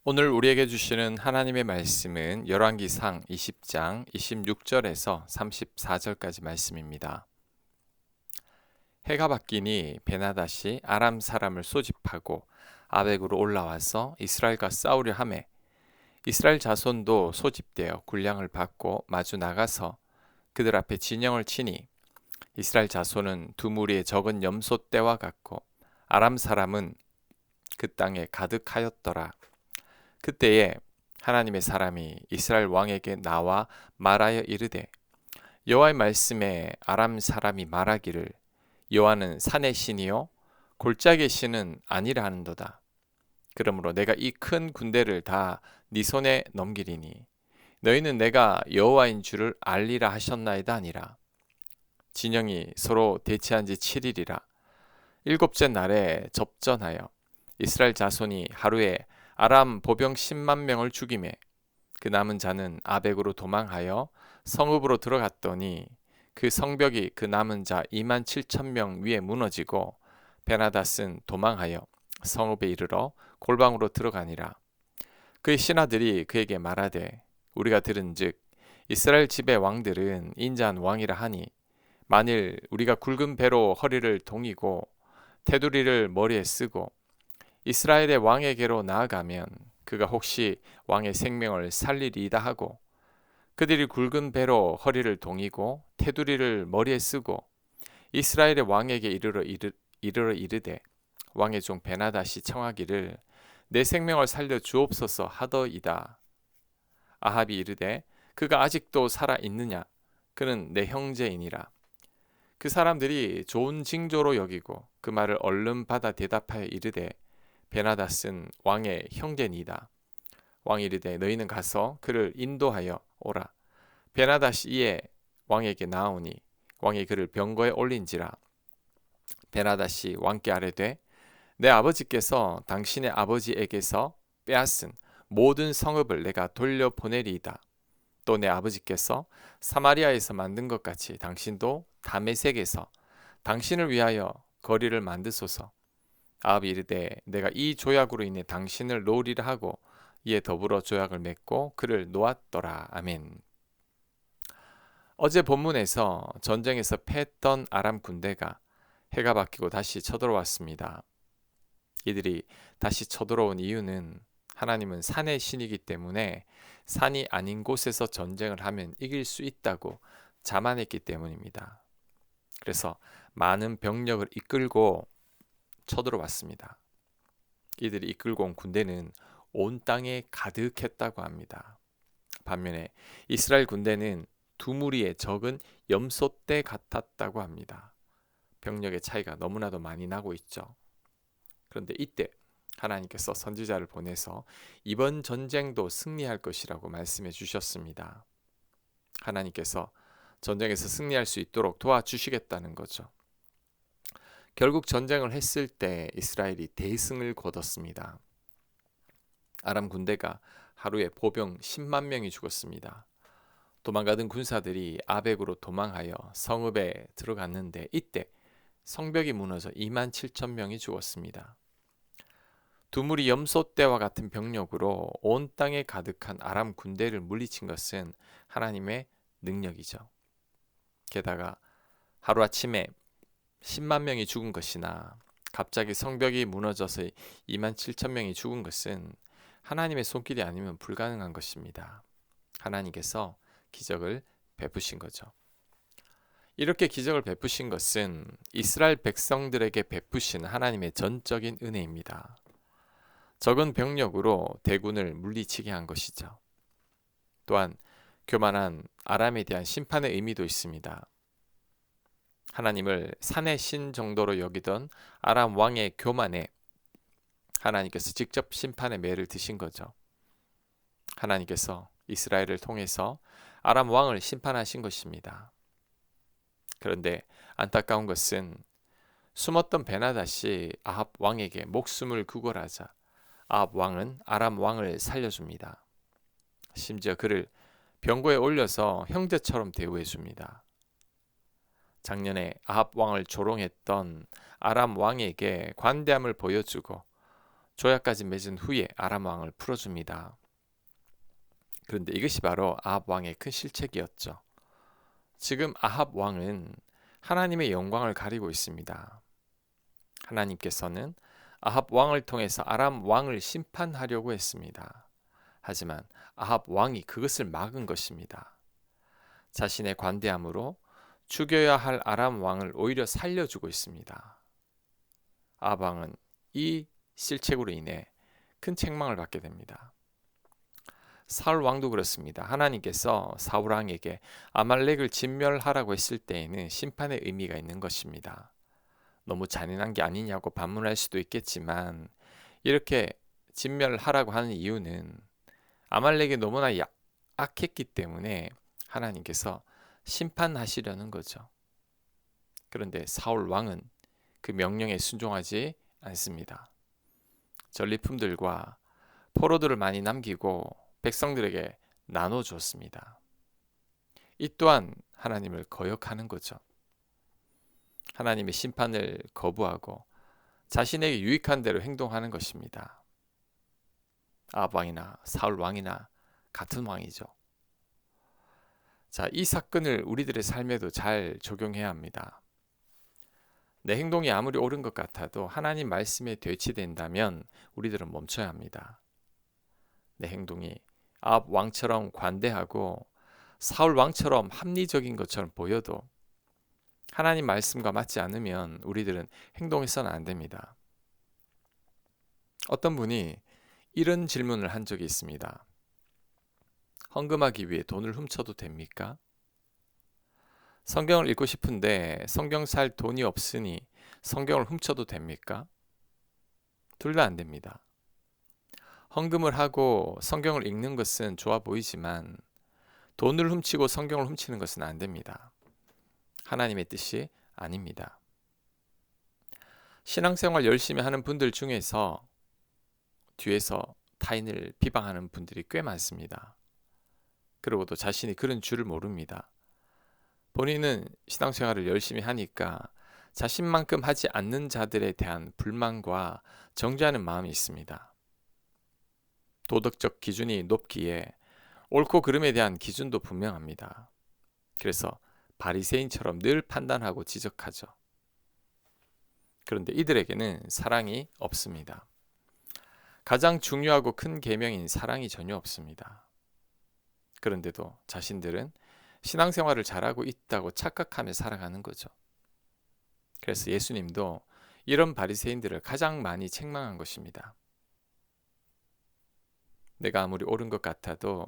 오늘 우리에게 주시는 하나님의 말씀은 열왕기상 20장 26절에서 34절까지 말씀입니다. 해가 바뀌니 베나닷이 아람 사람을 소집하고 아벡으로 올라와서 이스라엘과 싸우려 하매 이스라엘 자손도 소집되어 군량을 받고 마주 나가서 그들 앞에 진영을 치니 이스라엘 자손은 두 무리의 적은 염소 떼와 같고 아람 사람은 그 땅에 가득하였더라. 그때에 하나님의 사람이 이스라엘 왕에게 나와 말하여 이르되 여호와의 말씀에 아람 사람이 말하기를 여호와는 산의 신이요 골짜기의 신은 아니라 하는도다. 그러므로 내가 이 큰 군대를 다 네 손에 넘기리니 너희는 내가 여호와인 줄을 알리라 하셨나이다 하니라. 진영이 서로 대치한 지 7일이라. 일곱째 날에 접전하여 이스라엘 자손이 하루에 아람 보병 10만 명을 죽이매 그 남은 자는 아벡으로 도망하여 성읍으로 들어갔더니 그 성벽이 그 남은 자 2만 7천 명 위에 무너지고 베나닷은 도망하여 성읍에 이르러 골방으로 들어가니라. 그의 신하들이 그에게 말하되 우리가 들은즉 이스라엘 집의 왕들은 인자한 왕이라 하니 만일 우리가 굵은 배로 허리를 동이고 테두리를 머리에 쓰고 이스라엘의 왕에게로 나아가면 그가 혹시 왕의 생명을 살리리이다 하고 그들이 굵은 배로 허리를 동이고 테두리를 머리에 쓰고 이스라엘의 왕에게 이르러 이르되 왕의 종 베나닷이 청하기를 내 생명을 살려 주옵소서 하더이다. 아합이 이르되 그가 아직도 살아 있느냐? 그는 내 형제이니라. 그 사람들이 좋은 징조로 여기고 그 말을 얼른 받아 대답하여 이르되 베나닷은 왕의 형제니이다. 왕이 이르되 너희는 가서 그를 인도하여 오라. 베나닷이 이에 왕에게 나오니 왕이 그를 병거에 올린지라. 베나닷이 왕께 아뢰되 내 아버지께서 당신의 아버지에게서 빼앗은 모든 성읍을 내가 돌려보내리이다. 또 내 아버지께서 사마리아에서 만든 것 같이 당신도 다메섹에서 당신을 위하여 거리를 만드소서. 아합이 이르되 내가 이 조약으로 인해 당신을 놓으리라 하고 이에 더불어 조약을 맺고 그를 놓았더라. 아멘. 어제 본문에서 전쟁에서 패했던 아람 군대가 해가 바뀌고 다시 쳐들어왔습니다. 이들이 다시 쳐들어온 이유는 하나님은 산의 신이기 때문에 산이 아닌 곳에서 전쟁을 하면 이길 수 있다고 자만했기 때문입니다. 그래서 많은 병력을 이끌고 쳐들어왔습니다. 이들이 이끌고 온 군대는 온 땅에 가득했다고 합니다. 반면에 이스라엘 군대는 두 무리의 적은 염소떼 같았다고 합니다. 병력의 차이가 너무나도 많이 나고 있죠. 그런데 이때 하나님께서 선지자를 보내서 이번 전쟁도 승리할 것이라고 말씀해 주셨습니다. 하나님께서 전쟁에서 승리할 수 있도록 도와주시겠다는 거죠. 결국 전쟁을 했을 때 이스라엘이 대승을 거뒀습니다. 아람 군대가 하루에 보병 10만 명이 죽었습니다. 도망가던 군사들이 아벡으로 도망하여 성읍에 들어갔는데 이때 성벽이 무너져 2만 7천 명이 죽었습니다. 두 무리 염소떼와 같은 병력으로 온 땅에 가득한 아람 군대를 물리친 것은 하나님의 능력이죠. 게다가 하루아침에 10만 명이 죽은 것이나 갑자기 성벽이 무너져서 2만 7천 명이 죽은 것은 하나님의 손길이 아니면 불가능한 것입니다. 하나님께서 기적을 베푸신 거죠. 이렇게 기적을 베푸신 것은 이스라엘 백성들에게 베푸신 하나님의 전적인 은혜입니다. 적은 병력으로 대군을 물리치게 한 것이죠. 또한 교만한 아람에 대한 심판의 의미도 있습니다. 하나님을 산의 신 정도로 여기던 아람 왕의 교만에 하나님께서 직접 심판의 매를 드신 거죠. 하나님께서 이스라엘을 통해서 아람 왕을 심판하신 것입니다. 그런데 안타까운 것은 숨었던 베나닷이 아합 왕에게 목숨을 구걸하자 아합 왕은 아람 왕을 살려줍니다. 심지어 그를 병거에 올려서 형제처럼 대우해 줍니다. 작년에 아합 왕을 조롱했던 아람 왕에게 관대함을 보여주고 조약까지 맺은 후에 아람 왕을 풀어줍니다. 그런데 이것이 바로 아합 왕의 큰 실책이었죠. 지금 아합 왕은 하나님의 영광을 가리고 있습니다. 하나님께서는 아합 왕을 통해서 아람 왕을 심판하려고 했습니다. 하지만 아합 왕이 그것을 막은 것입니다. 자신의 관대함으로 죽여야 할 아람 왕을 오히려 살려주고 있습니다. 아합 왕은 이 실책으로 인해 큰 책망을 받게 됩니다. 사울 왕도 그렇습니다. 하나님께서 사울 왕에게 아말렉을 진멸하라고 했을 때에는 심판의 의미가 있는 것입니다. 너무 잔인한 게 아니냐고 반문할 수도 있겠지만 이렇게 진멸하라고 하는 이유는 아말렉이 너무나 악했기 때문에 하나님께서 심판하시려는 거죠. 그런데 사울 왕은 그 명령에 순종하지 않습니다. 전리품들과 포로들을 많이 남기고 백성들에게 나눠줬습니다. 이 또한 하나님을 거역하는 거죠. 하나님의 심판을 거부하고 자신에게 유익한 대로 행동하는 것입니다. 아합 왕이나 사울 왕이나 같은 왕이죠. 자, 이 사건을 우리들의 삶에도 잘 적용해야 합니다. 내 행동이 아무리 옳은 것 같아도 하나님 말씀에 대치된다면 우리들은 멈춰야 합니다. 내 행동이 아합 왕처럼 관대하고 사울 왕처럼 합리적인 것처럼 보여도 하나님 말씀과 맞지 않으면 우리들은 행동해서는 안 됩니다. 어떤 분이 이런 질문을 한 적이 있습니다. 헌금하기 위해 돈을 훔쳐도 됩니까? 성경을 읽고 싶은데 성경 살 돈이 없으니 성경을 훔쳐도 됩니까? 둘 다 안 됩니다. 헌금을 하고 성경을 읽는 것은 좋아 보이지만 돈을 훔치고 성경을 훔치는 것은 안 됩니다. 하나님의 뜻이 아닙니다. 신앙생활 열심히 하는 분들 중에서 뒤에서 타인을 비방하는 분들이 꽤 많습니다. 그리고도 자신이 그런 줄을 모릅니다. 본인은 신앙생활을 열심히 하니까 자신만큼 하지 않는 자들에 대한 불만과 정죄하는 마음이 있습니다. 도덕적 기준이 높기에 옳고 그름에 대한 기준도 분명합니다. 그래서 바리새인처럼 늘 판단하고 지적하죠. 그런데 이들에게는 사랑이 없습니다. 가장 중요하고 큰 계명인 사랑이 전혀 없습니다. 그런데도 자신들은 신앙생활을 잘하고 있다고 착각하며 살아가는 거죠. 그래서 예수님도 이런 바리새인들을 가장 많이 책망한 것입니다. 내가 아무리 옳은 것 같아도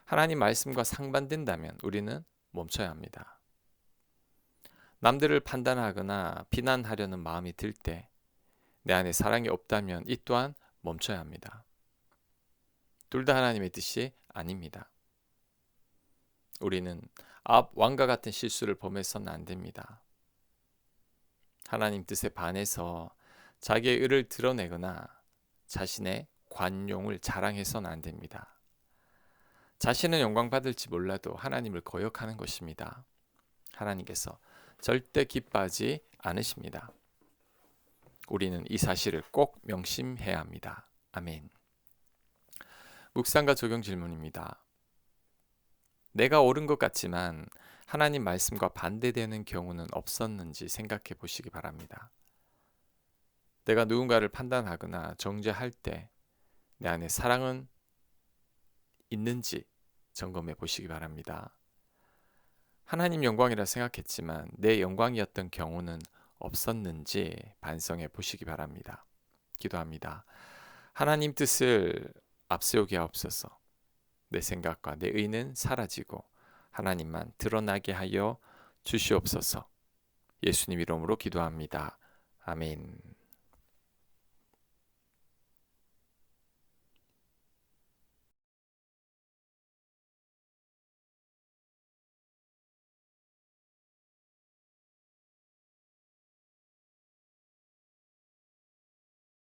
하나님 말씀과 상반된다면 우리는 멈춰야 합니다. 남들을 판단하거나 비난하려는 마음이 들 때 내 안에 사랑이 없다면 이 또한 멈춰야 합니다. 둘 다 하나님의 뜻이 아닙니다. 우리는 아합 왕과 같은 실수를 범해서는 안 됩니다. 하나님 뜻에 반해서 자기의 의를 드러내거나 자신의 관용을 자랑해서는 안 됩니다. 자신은 영광 받을지 몰라도 하나님을 거역하는 것입니다. 하나님께서 절대 기뻐하지 않으십니다. 우리는 이 사실을 꼭 명심해야 합니다. 아멘. 묵상과 적용 질문입니다. 내가 옳은 것 같지만 하나님 말씀과 반대되는 경우는 없었는지 생각해 보시기 바랍니다. 내가 누군가를 판단하거나 정죄할 때 내 안에 사랑은 있는지 점검해 보시기 바랍니다. 하나님 영광이라 생각했지만 내 영광이었던 경우는 없었는지 반성해 보시기 바랍니다. 기도합니다. 하나님 뜻을 앞세우게 하옵소서. 내 생각과 내 의는 사라지고 하나님만 드러나게 하여 주시옵소서. 예수님 이름으로 기도합니다. 아멘.